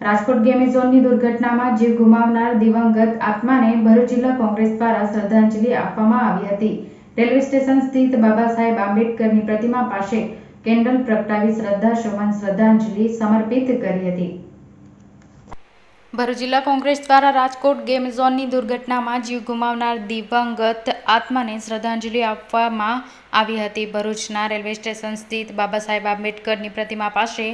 Rajkot Grammy ઝોનની દુર્ઘટનામાં જીવ ગુમાવનાર દિવંગત આત્માને ભરૂચ જિલ્લા કોંગ્રેસ દ્વારા શ્રદ્ધાંજલિ આપવામાં આવી હતી. રેલવે સ્ટેશન સ્થિત બાબા સાહેબ આંબેડકરની પ્રતિમા પાસે કેન્ડલ પ્રગટાવી શ્રદ્ધાંજલિ સમર્પિત કરી હતી. ભરૂચ જિલ્લા કોંગ્રેસ દ્વારા રાજકોટ ગેમ ઝોનની દુર્ઘટનામાં જીવ ગુમાવનાર દિવંગત આત્માને શ્રદ્ધાંજલિ આપવામાં આવી હતી. ભરૂચના રેલવે સ્ટેશન સ્થિત બાબા સાહેબ આંબેડકરની પ્રતિમા પાસે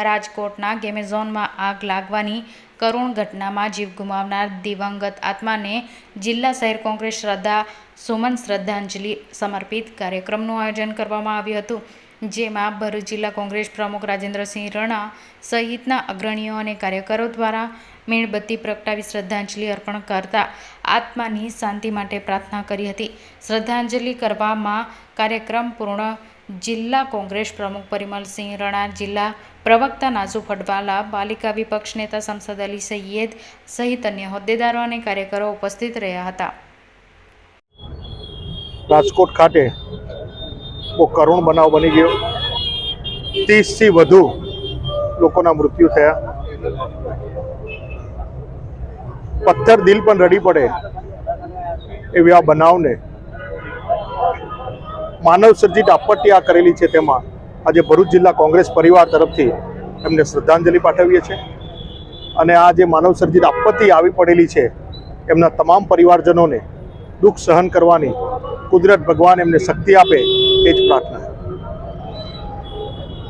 રાજકોટના ગેમ ઝોનમાં આગ લાગવાની કરુણ ઘટનામાં જીવ ગુમાવનાર દિવંગત આત્માને જિલ્લા શહેર કોંગ્રેસ શ્રદ્ધાંજલિ સમર્પિત કાર્યક્રમનું આયોજન કરવામાં આવ્યું હતું, જેમાં ભરૂચ જિલ્લા કોંગ્રેસ પ્રમુખ રાજેન્દ્રસિંહ રણા સહિતના અગ્રણીઓ અને કાર્યકરો દ્વારા મીણબત્તી પ્રગટાવી શ્રદ્ધાંજલિ અર્પણ કરતા આત્માની શાંતિ માટે પ્રાર્થના કરી હતી. શ્રદ્ધાંજલિ કરવામાં કાર્યક્રમ પૂર્ણ જિલ્લા કોંગ્રેસ પ્રમુખ પરિમલસિંહ રણા, જિલ્લા પ્રવક્તા નાઝુ ફડવાલા, પાલિકા વિપક્ષ નેતા શમસદ અલી સૈયદ સહિત અન્ય હોદ્દેદારો અને કાર્યકરો ઉપસ્થિત રહ્યા હતા. રાજકોટ ખાતે બહુ કરુણ બનાવ બની ગયો. 30થી વધુ લોકોના મૃત્યુ થયા. પથ્થર દિલ પણ રડી પડે એવી આ બનાવને માનવ સર્જિત આપત્તિ આ કરેલી છે, તેમાં આજે ભરૂચ જિલ્લા કોંગ્રેસ પરિવાર તરફથી એમને શ્રદ્ધાંજલિ પાઠવીએ છીએ. અને આ જે માનવ સર્જિત આપત્તિ આવી પડેલી છે, એમના તમામ પરિવારજનોને દુઃખ સહન કરવાની કુદરત ભગવાન એમને શક્તિ આપે એ જ પ્રાર્થના.